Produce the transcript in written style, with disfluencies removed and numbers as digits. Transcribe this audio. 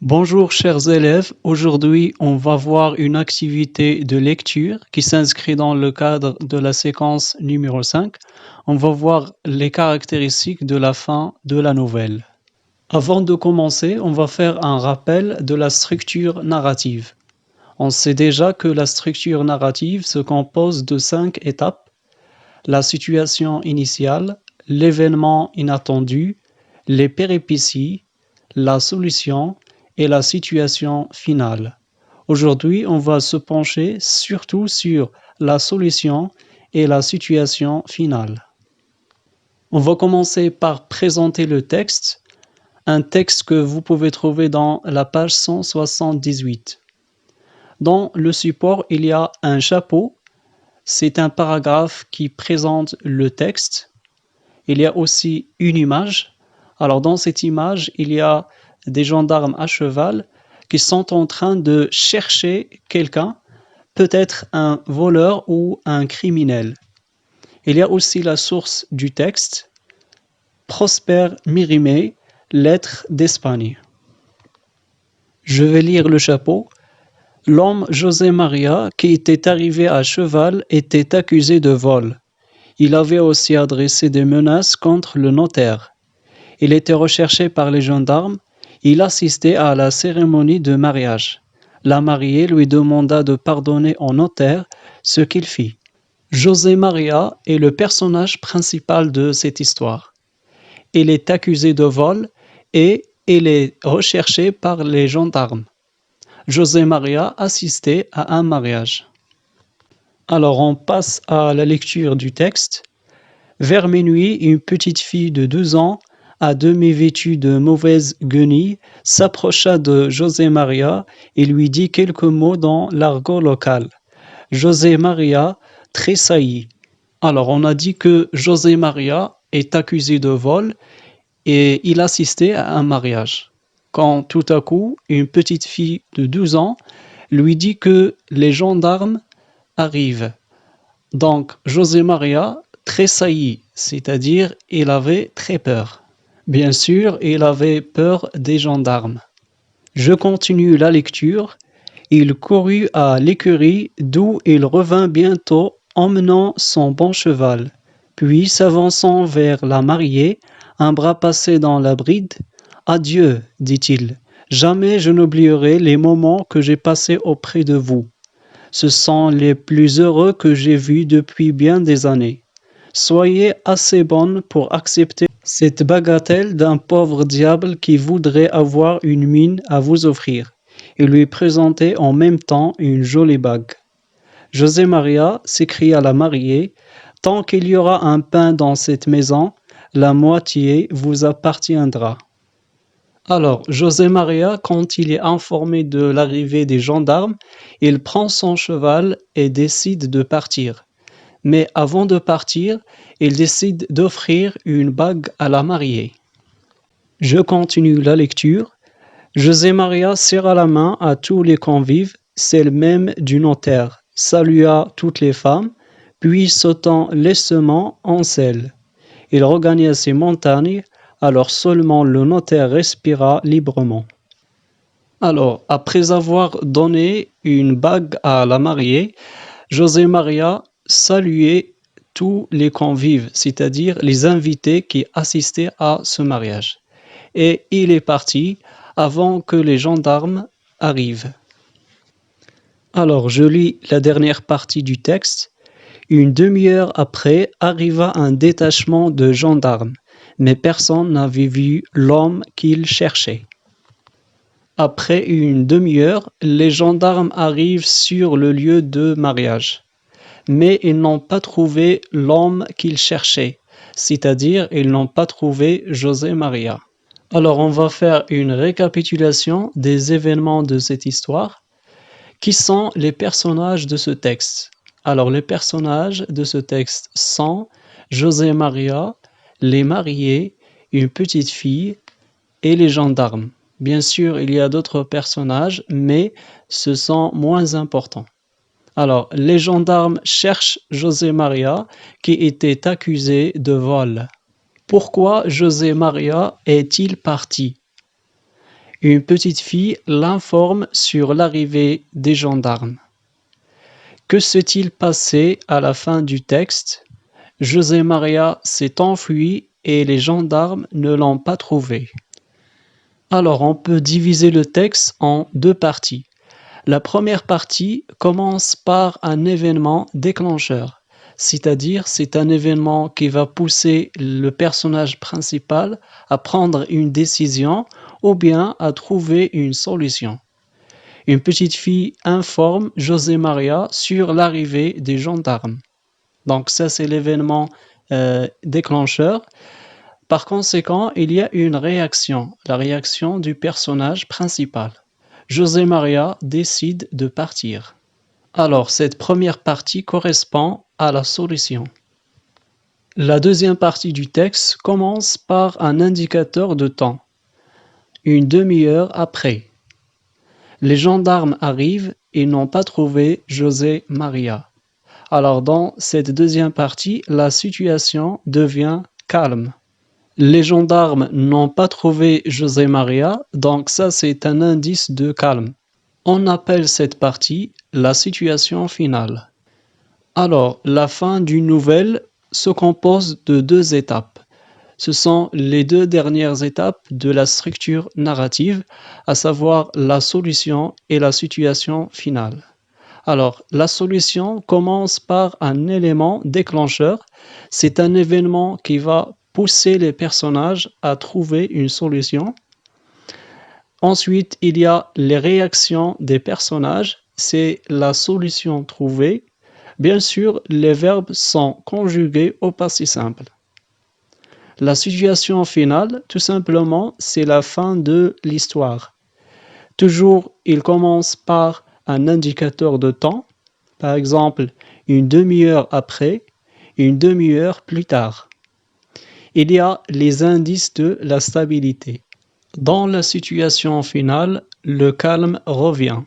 Bonjour chers élèves, aujourd'hui on va voir une activité de lecture qui s'inscrit dans le cadre de la séquence numéro 5. On va voir les caractéristiques de la fin de la nouvelle. Avant de commencer, on va faire un rappel de la structure narrative. On sait déjà que la structure narrative se compose de 5 étapes: la situation initiale, l'événement inattendu, les péripéties, la solution et la situation finale. Aujourd'hui, on va se pencher surtout sur la solution et la situation finale. On va commencer par présenter le texte, un texte que vous pouvez trouver dans la page 178. Dans le support, il y a un chapeau. C'est un paragraphe qui présente le texte. Il y a aussi une image. Alors dans cette image, il y a des gendarmes à cheval qui sont en train de chercher quelqu'un, peut-être un voleur ou un criminel. Il y a aussi la source du texte, Prosper Mérimée, lettre d'Espagne. Je vais lire le chapeau. L'homme José Maria, qui était arrivé à cheval, était accusé de vol. Il avait aussi adressé des menaces contre le notaire. Il était recherché par les gendarmes. Il assistait à la cérémonie de mariage. La mariée lui demanda de pardonner au notaire, ce qu'il fit. José Maria est le personnage principal de cette histoire. Il est accusé de vol et il est recherché par les gendarmes. José Maria assistait à un mariage. Alors on passe à la lecture du texte. Vers minuit, une petite fille de 12 ans, à demi vêtue de mauvaise guenille, s'approcha de José Maria et lui dit quelques mots dans l'argot local. José Maria tressaillit. Alors on a dit que José Maria est accusé de vol et il assistait à un mariage. Quand tout à coup, une petite fille de 12 ans lui dit que les gendarmes arrivent. Donc José Maria tressaillit, c'est-à-dire il avait très peur. Bien sûr, il avait peur des gendarmes. Je continue la lecture. Il courut à l'écurie d'où il revint bientôt emmenant son bon cheval. Puis s'avançant vers la mariée, un bras passé dans la bride. « Adieu, dit-il, jamais je n'oublierai les moments que j'ai passés auprès de vous. Ce sont les plus heureux que j'ai vus depuis bien des années. Soyez assez bonne pour accepter cette bagatelle d'un pauvre diable qui voudrait avoir une mine à vous offrir. » Et lui présentait en même temps une jolie bague. José Maria, s'écria la mariée, tant qu'il y aura un pain dans cette maison, la moitié vous appartiendra. Alors, José Maria, quand il est informé de l'arrivée des gendarmes, il prend son cheval et décide de partir. Mais avant de partir, il décide d'offrir une bague à la mariée. Je continue la lecture. José Maria serra la main à tous les convives, celle même du notaire, salua toutes les femmes, puis sautant lestement en selle. Il regagna ses montagnes, alors seulement le notaire respira librement. Alors, après avoir donné une bague à la mariée, José Maria saluait tous les convives, c'est-à-dire les invités qui assistaient à ce mariage. Et il est parti avant que les gendarmes arrivent. Alors, je lis la dernière partie du texte. Une demi-heure après, arriva un détachement de gendarmes, mais personne n'avait vu l'homme qu'ils cherchaient. Après une demi-heure, les gendarmes arrivent sur le lieu de mariage, mais ils n'ont pas trouvé l'homme qu'ils cherchaient, c'est-à-dire ils n'ont pas trouvé José Maria. Alors on va faire une récapitulation des événements de cette histoire. Qui sont les personnages de ce texte? Alors les personnages de ce texte sont José Maria, les mariés, une petite fille et les gendarmes. Bien sûr, il y a d'autres personnages, mais ce sont moins importants. Alors, les gendarmes cherchent José Maria qui était accusé de vol. Pourquoi José Maria est-il parti? Une petite fille l'informe sur l'arrivée des gendarmes. Que s'est-il passé à la fin du texte? José Maria s'est enfui et les gendarmes ne l'ont pas trouvé. Alors, on peut diviser le texte en deux parties. La première partie commence par un événement déclencheur, c'est-à-dire c'est un événement qui va pousser le personnage principal à prendre une décision ou bien à trouver une solution. Une petite fille informe José Maria sur l'arrivée des gendarmes. Donc ça, c'est l'événement déclencheur. Par conséquent, il y a une réaction, la réaction du personnage principal. José Maria décide de partir. Alors, cette première partie correspond à la solution. La deuxième partie du texte commence par un indicateur de temps. Une demi-heure après. Les gendarmes arrivent et n'ont pas trouvé José Maria. Alors, dans cette deuxième partie, la situation devient calme. Les gendarmes n'ont pas trouvé José Maria, donc ça c'est un indice de calme. On appelle cette partie la situation finale. Alors, la fin d'une nouvelle se compose de deux étapes. Ce sont les deux dernières étapes de la structure narrative, à savoir la solution et la situation finale. Alors, la solution commence par un élément déclencheur. C'est un événement qui va pousser les personnages à trouver une solution. Ensuite, il y a les réactions des personnages. C'est la solution trouvée. Bien sûr, les verbes sont conjugués au passé simple. La situation finale, tout simplement, c'est la fin de l'histoire. Toujours, il commence par un indicateur de temps, par exemple, une demi-heure après, une demi-heure plus tard. Il y a les indices de la stabilité. Dans la situation finale, le calme revient.